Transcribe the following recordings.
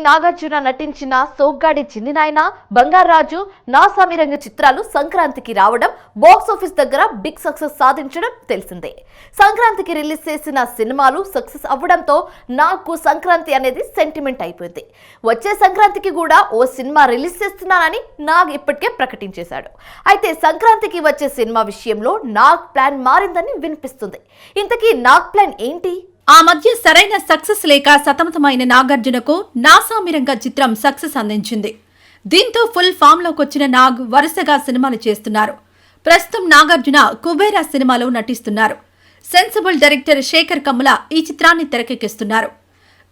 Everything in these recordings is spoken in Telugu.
నాగార్జున నటించిన సోగ్గాడి చిన్ని నాయన, బంగారాజు, నా సామిరంగ చిత్రాలు సంక్రాంతికి రావడం, బాక్స్ ఆఫీస్ దగ్గర బిగ్ సక్సెస్ సాధించడం తెలిసిందే. సంక్రాంతికి రిలీజ్ చేసిన సినిమాలు సక్సెస్ అవ్వడంతో నాకు సంక్రాంతి అనేది సెంటిమెంట్ అయిపోయింది. వచ్చే సంక్రాంతికి కూడా ఓ సినిమా రిలీజ్ చేస్తున్నానని నాగ్ ఇప్పటికే ప్రకటించేశాడు. అయితే సంక్రాంతికి వచ్చే సినిమా విషయంలో నాగ్ ప్లాన్ మారిందని వినిపిస్తుంది. ఇంతకీ నాగ్ ప్లాన్ ఏంటి? ఆ మధ్య సరైన సక్సెస్ లేక సతమతమైన నాగార్జునకు నా సామిరంగ చిత్రం సక్సెస్ అందించింది. దీంతో ఫుల్ ఫామ్ లోకొచ్చిన నాగ్ వరుసగా సినిమాలు చేస్తున్నారు. ప్రస్తుతం నాగార్జున కుబేరా సినిమాలో నటిస్తున్నారు. సెన్సిబుల్ డైరెక్టర్ శేఖర్ కమ్ముల ఈ చిత్రాన్ని తెరకెక్కిస్తున్నారు.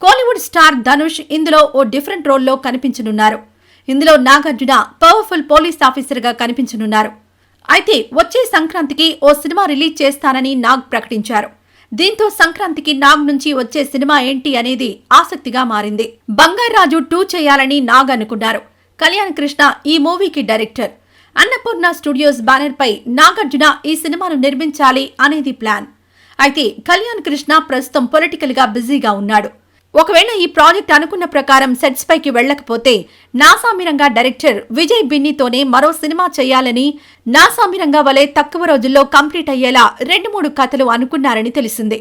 కోలీవుడ్ స్టార్ ధనుష్ ఇందులో ఓ డిఫరెంట్ రోల్లో కనిపించనున్నారు. ఇందులో నాగార్జున పవర్ఫుల్ పోలీస్ ఆఫీసర్ గా కనిపించనున్నారు. అయితే వచ్చే సంక్రాంతికి ఓ సినిమా రిలీజ్ చేస్తానని నాగ్ ప్రకటించారు. దీంతో సంక్రాంతికి నాగ్ నుంచి వచ్చే సినిమా ఏంటి అనేది ఆసక్తిగా మారింది. బంగారాజు 2 చేయాలని నాగ్ అనుకున్నారు. కళ్యాణ్ కృష్ణ ఈ మూవీకి డైరెక్టర్. అన్నపూర్ణ స్టూడియోస్ బ్యానర్ పై నాగార్జున ఈ సినిమాను నిర్మించాలి అనేది ప్లాన్. అయితే కళ్యాణ్ కృష్ణ ప్రస్తుతం పొలిటికల్ గా బిజీగా ఉన్నాడు. ఒకవేళ ఈ ప్రాజెక్ట్ అనుకున్న ప్రకారం సెట్స్ పైకి వెళ్లకపోతే నాసామిరంగా డైరెక్టర్ విజయ్ బిన్నీతోనే మరో సినిమా చేయాలని, నాసామిరంగా వలె తక్కువ రోజుల్లో కంప్లీట్ అయ్యేలా 2-3 కథలు అనుకున్నారని తెలిసింది.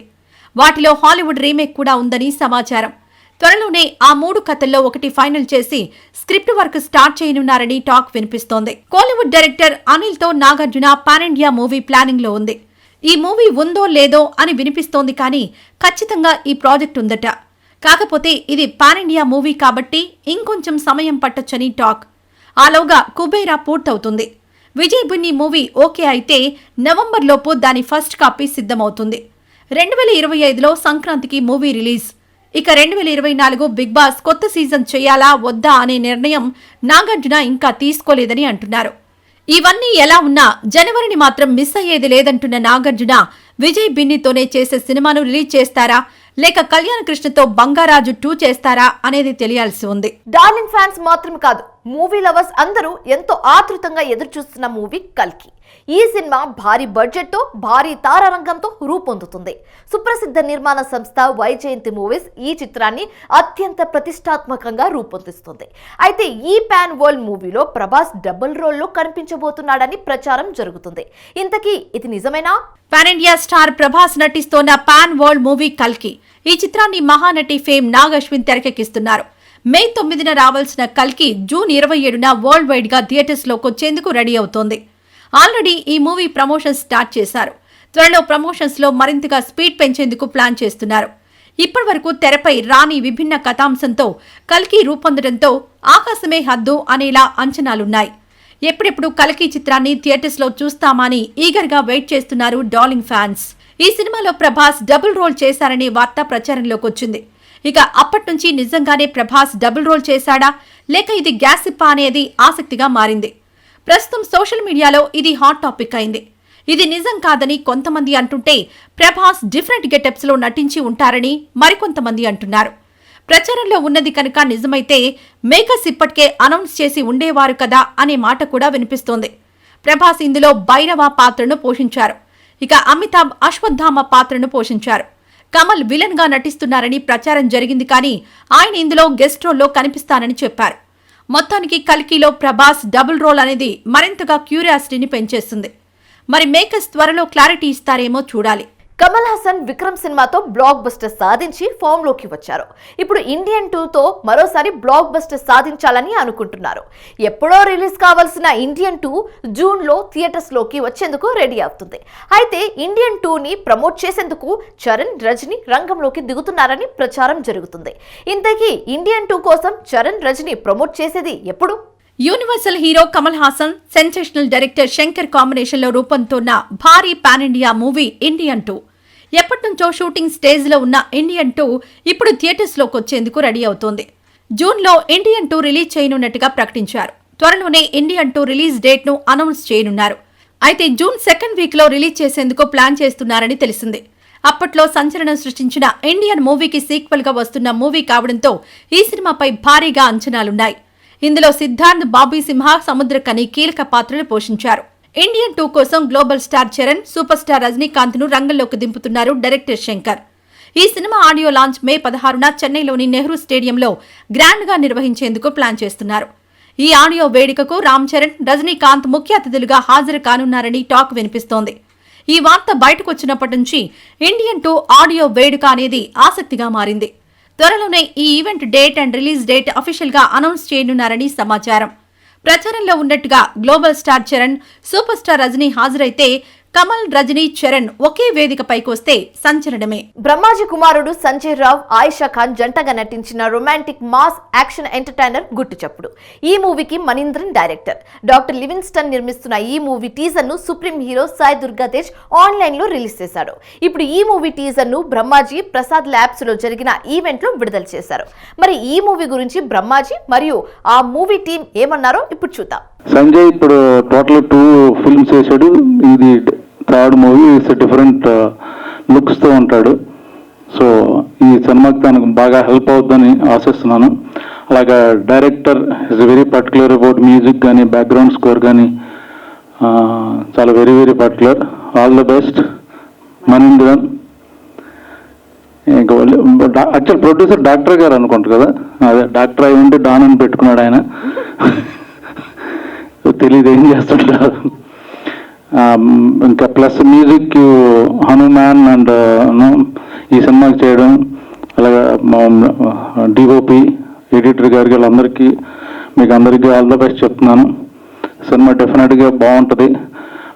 వాటిలో హాలీవుడ్ రీమేక్ కూడా ఉందని సమాచారం. త్వరలోనే ఆ 3 కథల్లో ఒకటి ఫైనల్ చేసి స్క్రిప్ట్ వర్క్ స్టార్ట్ చేయనున్నారని టాక్ వినిపిస్తోంది. కోలీవుడ్ డైరెక్టర్ అనిల్ తో Nagarjuna pan India movie planning లో ఉంది. ఈ మూవీ ఉందో లేదో అని వినిపిస్తోంది, కానీ ఖచ్చితంగా ఈ ప్రాజెక్ట్ ఉందట. కాకపోతే ఇది పాన్ ఇండియా మూవీ కాబట్టి ఇంకొంచెం సమయం పట్టొచ్చని టాక్. ఆలోగా కుబేరా పూర్తవుతుంది. విజయ్ బిన్నీ మూవీ ఓకే అయితే నవంబర్లోపు దాని ఫస్ట్ కాపీ సిద్ధమవుతుంది. 2025లో సంక్రాంతికి మూవీ రిలీజ్. ఇక 2024 బిగ్ బాస్ కొత్త సీజన్ చేయాలా వద్దా అనే నిర్ణయం నాగార్జున ఇంకా తీసుకోలేదని అంటున్నారు. ఇవన్నీ ఎలా ఉన్నా జనవరిని మాత్రం మిస్ అయ్యేది లేదంటున్న నాగార్జున విజయ్ బిన్నీతోనే చేసే సినిమాను రిలీజ్ చేస్తారా లేక కళ్యాణ్ కృష్ణతో బంగారాజు 2 చేస్తారా అనేది తెలియాల్సి ఉంది. డార్లింగ్ ఫ్యాన్స్ మాత్రమే కాదు, మూవీ లవర్స్ అందరూ ఎంతో ఆతృతంగా ఎదురుచూస్తున్న మూవీ కల్కి. ఈ సినిమా భారీ బడ్జెట్ తో, భారీ తారారంగంతో రూపొందుతుంది. సుప్రసిద్ధ నిర్మాణ సంస్థ వైజయంతి మూవీస్ ఈ చిత్రాన్ని అత్యంత ప్రతిష్టాత్మకంగా రూపొందిస్తుంది. అయితే ఈ పాన్ వరల్డ్ మూవీలో ప్రభాస్ డబుల్ రోల్లో కనిపించబోతున్నాడని ప్రచారం జరుగుతుంది. ఇంతకీ ఇది నిజమేనా? పాన్ ఇండియా స్టార్ ప్రభాస్ నటిస్తోన్న పాన్ వరల్డ్ మూవీ కల్కి. ఈ చిత్రాన్ని మహానటి ఫేమ్ నాగ్ అశ్విన్ తెరకెక్కిస్తున్నారు. మే 9న రావాల్సిన కల్కి జూన్ 27న వరల్డ్ వైడ్ గా థియేటర్స్ లోకి వచ్చేందుకు రెడీ అవుతోంది. ఆల్రెడీ ఈ మూవీ ప్రమోషన్స్ స్టార్ట్ చేశారు. త్వరలో ప్రమోషన్స్ లో మరింతగా స్పీడ్ పెంచేందుకు ప్లాన్ చేస్తున్నారు. ఇప్పటి వరకు తెరపై రాని విభిన్న కథాంశంతో కల్కి రూపొందడంతో ఆకాశమే హద్దు అనేలా అంచనాలున్నాయి. ఎప్పుడెప్పుడు కల్కి చిత్రాన్ని థియేటర్స్ లో చూస్తామని ఈగర్ గా వెయిట్ చేస్తున్నారు డార్లింగ్ ఫ్యాన్స్. ఈ సినిమాలో ప్రభాస్ డబుల్ రోల్ చేశారనే వార్త ప్రచారంలోకి వచ్చింది. ఇక అప్పటి నుంచి నిజంగానే ప్రభాస్ డబుల్ రోల్ చేశాడా లేక ఇది గ్యాసిప్పా అనేది ఆసక్తిగా మారింది. ప్రస్తుతం సోషల్ మీడియాలో ఇది హాట్ టాపిక్ అయింది. ఇది నిజం కాదని కొంతమంది అంటుంటే ప్రభాస్ డిఫరెంట్ గెటప్స్ లో నటించి ఉంటారని మరికొంతమంది అంటున్నారు. ప్రచారంలో ఉన్నది కనుక నిజమైతే మేకర్స్ ఇప్పటికే అనౌన్స్ చేసి ఉండేవారు కదా అనే మాట కూడా వినిపిస్తోంది. ప్రభాస్ ఇందులో భైరవ పాత్రను పోషించారు. ఇక అమితాబ్ అశ్వత్థామ పాత్రను పోషించారు. కమల్ విలన్ గా నటిస్తున్నారని ప్రచారం జరిగింది, కానీ ఆయన ఇందులో గెస్ట్ రోల్లో కనిపిస్తానని చెప్పారు. మొత్తానికి కల్కిలో ప్రభాస్ డబుల్ రోల్ అనేది మరింతగా క్యూరియాసిటీని పెంచేస్తుంది. మరి మేకర్స్ త్వరలో క్లారిటీ ఇస్తారేమో చూడాలి. కమల్ హాసన్ విక్రమ్ సినిమాతో బ్లాక్ బస్టర్ సాధించి ఫామ్ లోకి వచ్చారు. ఇప్పుడు ఇండియన్ 2తో మరోసారి బ్లాక్ బస్టర్ సాధించాలని అనుకుంటున్నారు. ఎప్పుడో రిలీజ్ కావాల్సిన ఇండియన్ 2 జూన్ లో థియేటర్స్ లోకి వచ్చేందుకు రెడీ అవుతుంది. అయితే ఇండియన్ 2ని ప్రమోట్ చేసేందుకు చరణ్, రజనీ రంగంలోకి దిగుతున్నారని ప్రచారం జరుగుతుంది. ఇంతకీ ఇండియన్ 2 కోసం చరణ్, రజనీ ప్రమోట్ చేసేది ఎప్పుడు? Universal hero Kamal Haasan, sensational director Shankar combination లో రూపొందుతున్న భారీ పాన్ ఇండియా మూవీ ఇండియన్ 2. ఎప్పటినుంచో షూటింగ్ స్టేజ్ లో ఉన్న ఇండియన్ 2 ఇప్పుడు థియేటర్స్ లోకి వచ్చేందుకు రెడీ అవుతోంది. జూన్ లో ఇండియన్ 2 రిలీజ్ చేయనున్నట్టుగా ప్రకటించారు. త్వరలోనే ఇండియన్ 2 రిలీజ్ డేట్ ను అనౌన్స్ చేయనున్నారు. అయితే జూన్ 2nd వీక్ లో రిలీజ్ చేసేందుకు ప్లాన్ చేస్తున్నారని తెలిసింది. అప్పట్లో సంచలనం సృష్టించిన ఇండియన్ మూవీకి సీక్వెల్ గా వస్తున్న మూవీ కావడంతో ఈ సినిమాపై భారీగా అంచనాలున్నాయి. ఇందులో సిద్ధార్థ్, బాబీ సింహ, సముద్రకని కీలక పాత్రలు పోషించారు. ఇండియన్ 2 కోసం global star Charan, super star Rajinikanth ను రంగంలోకి దింపుతున్నారు డైరెక్టర్ శంకర్. ఈ సినిమా ఆడియో లాంచ్ మే 16న చెన్నైలోని నెహ్రూ స్టేడియంలో గ్రాండ్ గా నిర్వహించేందుకు ప్లాన్ చేస్తున్నారు. ఈ ఆడియో వేడుకకు రామ్ చరణ్, రజనీకాంత్ ముఖ్య అతిథులుగా హాజరు కానున్నారని టాక్ వినిపిస్తోంది. ఈ వార్త బయటకొచ్చినప్పటి నుంచి ఇండియన్ 2 ఆడియో వేడుక అనేది ఆసక్తిగా మారింది. త్వరలోనే ఈ event date and release date official గా అనౌన్స్ చేయనున్నారని సమాచారం. ప్రచారంలో ఉన్నట్టుగా global star Charan, super star Rajini హాజరైతే కమల్, రజనీ, చరణ్ ఒకే వేదికపైకి వస్తే సంచలనమే. బ్రహ్మాజీ కుమారుడు సంజయ్ రావ్, ఆయిషా ఖాన్ జంటగా నటించిన రొమాంటిక్ మాస్ యాక్షన్ ఎంటర్టైనర్ గుట్టు చప్పుడు. ఈ మూవీకి మనీంద్రన్ డైరెక్టర్. డాక్టర్ లివింగ్స్టన్ నిర్మిస్తున్న ఈ మూవీ టీజర్ ను సుప్రీం హీరో సాయి దుర్గాతేజ్ ఆన్లైన్ లో రిలీజ్ చేశాడు. ఇప్పుడు ఈ మూవీ టీజర్ ను బ్రహ్మాజీ ప్రసాద్ ల్యాబ్స్ లో జరిగిన ఈవెంట్ లో విడుదల చేశారు. మరి ఈ మూవీ గురించి బ్రహ్మాజీ మరియు ఆ మూవీ టీం ఏమన్నారో ఇప్పుడు చూద్దాం. సంజయ్ ఇప్పుడు టోటల్ 2 ఫిల్మ్స్ చేశాడు. ఇది 3rd మూవీ. డిఫరెంట్ లుక్స్తో ఉంటాడు. సో ఈ సినిమాకి తనకు బాగా హెల్ప్ అవుతుందని ఆశిస్తున్నాను. అలాగే director is very particular about music కానీ బ్యాక్గ్రౌండ్ స్కోర్ కానీ చాలా very very particular. All the best Manindran. ఇంకా యాక్చువల్ ప్రొడ్యూసర్ డాక్టర్ గారు అనుకుంటారు కదా, అదే డాక్టర్ అయి ఉండి డాన్ అని పెట్టుకున్నాడు ఆయన. తెలియదు ఏం చేస్తుంటారు. ఇంకా ప్లస్ మ్యూజిక్ హనుమాన్ అండ్ ఈ సినిమాకి చేయడం, అలాగే డిఓపి ఎడిటర్ గారికి వాళ్ళందరికీ మీకు అందరికీ ఆల్ ద బెస్ట్ చెప్తున్నాను. సినిమా డెఫినెట్గా బాగుంటుంది.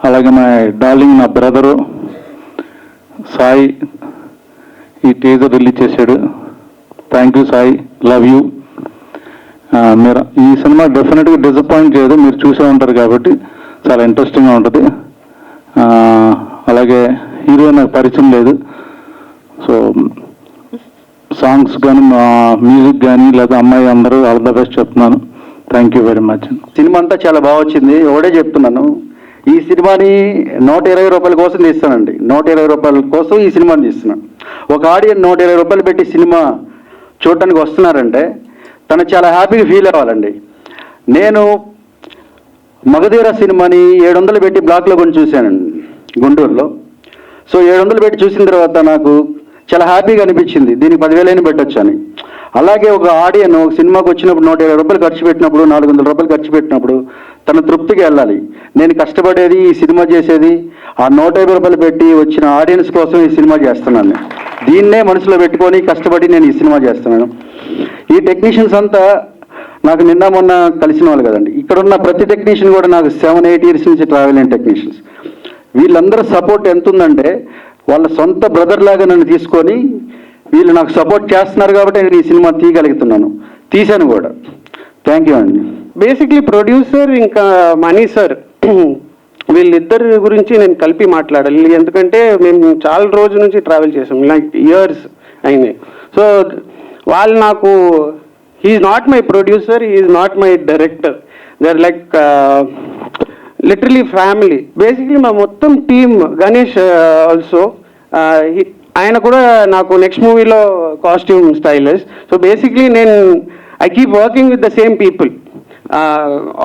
అలాగే మా డార్లింగ్ నా బ్రదరు సాయి ఈ టీజర్ రిలీజ్ చేశాడు. Thank you Sai, love you. మీరు ఈ సినిమా డెఫినెట్గా డిసప్పాయింట్ చేయదు, మీరు చూసే ఉంటారు కాబట్టి చాలా ఇంట్రెస్టింగ్గా ఉంటుంది. అలాగే హీరో నాకు పరిచయం లేదు. సో సాంగ్స్ కానీ మ్యూజిక్ కానీ లేదా అమ్మాయి అందరూ ఆల్ ద బెస్ట్ చెప్తున్నాను. Thank you very much. Cinema అంతా చాలా బాగా వచ్చింది. ఒకటే చెప్తున్నాను, ఈ సినిమాని 120 రూపాయల కోసం తీస్తానండి. 120 రూపాయల కోసం ఈ సినిమాని తీస్తున్నాను. ఒక ఆడియన్స్ 120 రూపాయలు పెట్టి సినిమా చూడటానికి వస్తున్నారంటే తను చాలా హ్యాపీగా ఫీల్ అవ్వాలండి. నేను మగధీర సినిమాని 700 పెట్టి బ్లాక్లో కొని చూశానండి గుంటూరులో. సో 700 పెట్టి చూసిన తర్వాత నాకు చాలా హ్యాపీగా అనిపించింది, దీనికి 10,000 పెట్టొచ్చు అని. అలాగే ఒక ఆడియన్ ఒక సినిమాకి వచ్చినప్పుడు 120 రూపాయలు ఖర్చు పెట్టినప్పుడు, 400 రూపాయలు ఖర్చు పెట్టినప్పుడు తన తృప్తికి వెళ్ళాలి. నేను కష్టపడేది ఈ సినిమా చేసేది ఆ 150 రూపాయలు పెట్టి వచ్చిన ఆడియన్స్ కోసం ఈ సినిమా చేస్తున్నాను. దీన్నే మనసులో పెట్టుకొని కష్టపడి నేను ఈ సినిమా చేస్తున్నాను. ఈ టెక్నీషియన్స్ అంతా నాకు నిన్న మొన్న కలిసిన వాళ్ళు కదండి. ఇక్కడ ఉన్న ప్రతి టెక్నీషియన్ కూడా నాకు 7-8 ఇయర్స్ నుంచి ట్రావెల్ అయిన టెక్నీషియన్స్. వీళ్ళందరూ సపోర్ట్ ఎంత ఉందంటే వాళ్ళ సొంత బ్రదర్ లాగా నన్ను తీసుకొని వీళ్ళు నాకు సపోర్ట్ చేస్తున్నారు కాబట్టి నేను ఈ సినిమా తీయగలుగుతున్నాను, తీశాను కూడా. థ్యాంక్ యూ అండి. బేసిక్లీ ప్రొడ్యూసర్ ఇంకా మనీ సార్ వీళ్ళిద్దరి గురించి నేను కలిపి మాట్లాడాలి. ఎందుకంటే మేము చాలా రోజుల నుంచి ట్రావెల్ చేసాం, లైక్ ఇయర్స్ అయినాయి. సో వాళ్ళు నాకు he's not my producer, he's not my director, they are like literally family. Basically మా మొత్తం టీమ్, గణేష్ ఆల్సో ఆయన కూడా నాకు నెక్స్ట్ మూవీలో costume stylist. So basically I keep working with the same people.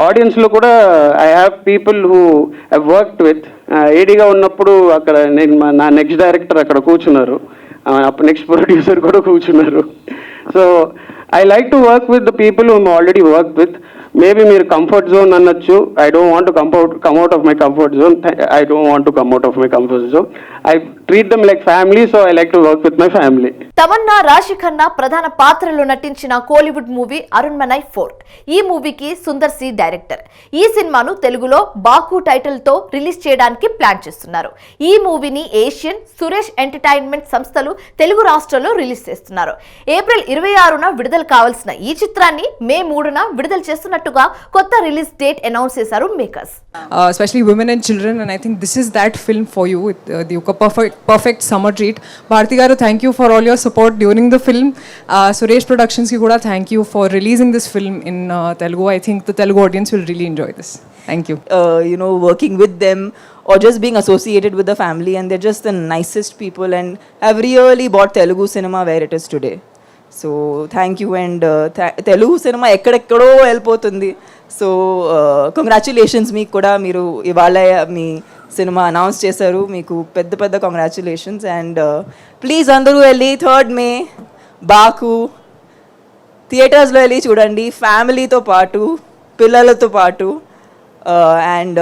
ఆడియన్స్లో కూడా I have people who I worked with. ఏడీగా ఉన్నప్పుడు అక్కడ నా నెక్స్ట్ డైరెక్టర్ అక్కడ కూర్చున్నారు, నెక్స్ట్ ప్రొడ్యూసర్ కూడా కూర్చున్నారు. So I like to work with the people whom already work with. Maybe మీరు కంఫర్ట్ జోన్ అనొచ్చు. I don't want to come out of my comfort zone. I don't want to come out of my comfort zone. I treat them like family. So I like to work with my family. Tamannaah, రాశి ఖన్నా ప్రధాన పాత్రలో నటించిన కోలీవుడ్ మూవీ అరుణ్మనై 4. ఈ మూవీకి సుందర్ సి డైరెక్టర్. ఈ సినిమాను తెలుగులో బాకు టైటిల్ తో రిలీజ్ చేయడానికి ప్లాన్ చేస్తున్నారు. ఈ మూవీని ఏషియన్, సురేష్ ఎంటర్టైన్మెంట్ సంస్థలు తెలుగు రాష్ట్రాల్లో రిలీజ్ చేస్తున్నారు. ఏప్రిల్ 26న విడుదల కావాల్సిన ఈ చిత్రాన్ని మే 3న విడుదల చేస్తున్నట్టుగా కొత్త రిలీజ్ డేట్ అనౌన్స్ చేశారు makers. Especially women and children, and I think this is that film for you. The perfect summer treat. Bharti garu, thank you for all your support during the film. Suresh Productions ki kuda thank you for releasing this film in Telugu. I think the Telugu audience will really enjoy this. Thank you. Working with them or just being associated with the family, and they're just the nicest people and have really brought Telugu cinema where it is today. So thank you, and Telugu cinema ఎక్కడెక్కడో వెళ్ళిపోతుంది. సో కంగ్రాచులేషన్స్ మీకు కూడా, మీరు ఇవాళ మీ సినిమా అనౌన్స్ చేశారు. మీకు పెద్ద పెద్ద కంగ్రాచులేషన్స్. అండ్ ప్లీజ్ అందరూ వెళ్ళి 3rd May బాకు థియేటర్స్లో వెళ్ళి చూడండి, ఫ్యామిలీతో పాటు, పిల్లలతో పాటు. And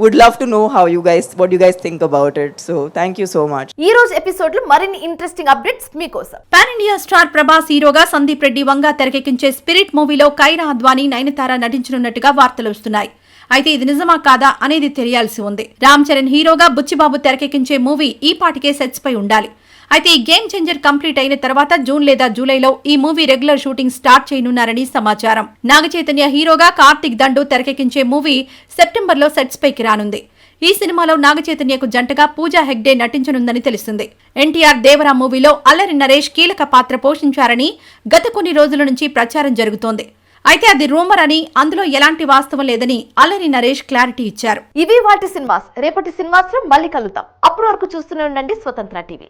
would love to know what you guys think about it. So thank you so much. ఈ రోజు ఎపిసోడ్ లో మరిన్ని ఇంట్రెస్టింగ్ అప్డేట్స్ మీకోసం. పాన్ ఇండియా స్టార్ ప్రభాస్ హీరోగా సందీప్ రెడ్డి వంగా తెరకెక్కించే స్పిరిట్ మూవీలో కైరా అద్వానీ, నయనతార నటించనున్నట్టుగా వార్తలు వస్తున్నాయి. అయితే ఇది నిజమా కాదా అనేది తెలియాల్సి ఉంది. రామ్ చరణ్ హీరోగా బుచ్చిబాబు తెరకెక్కించే మూవీ ఈ పాటికే సెట్స్ పై ఉండాలి. అయితే ఈ గేమ్ చేంజర్ కంప్లీట్ అయిన తర్వాత జూన్ లేదా జూలైలో ఈ మూవీ రెగ్యులర్ షూటింగ్ స్టార్ట్ చేయనున్నారని సమాచారం. నాగచైతన్య హీరోగా కార్తిక్ దండు తెరకెక్కించే మూవీ సెప్టెంబర్లో సెట్స్ పైకి రానుంది. ఈ సినిమాలో నాగచైతన్యకు జంటగా పూజా హెగ్డే నటించనుందని తెలిసింది. ఎన్టీఆర్ దేవరా మూవీలో అల్లరి నరేష్ కీలక పాత్ర పోషించారని గత కొన్ని రోజుల నుంచి ప్రచారం జరుగుతోంది. అయితే అది రూమర్ అని, అందులో ఎలాంటి వాస్తవం లేదని అల్లరి నరేష్ క్లారిటీ ఇచ్చారు. ఇవి వాటి సినిమాస్. రేపటి సినిమాస్ లో మళ్ళీ కలుద్దాం. అప్పటి వరకు చూస్తూనే ఉండండి స్వతంత్ర టీవీ.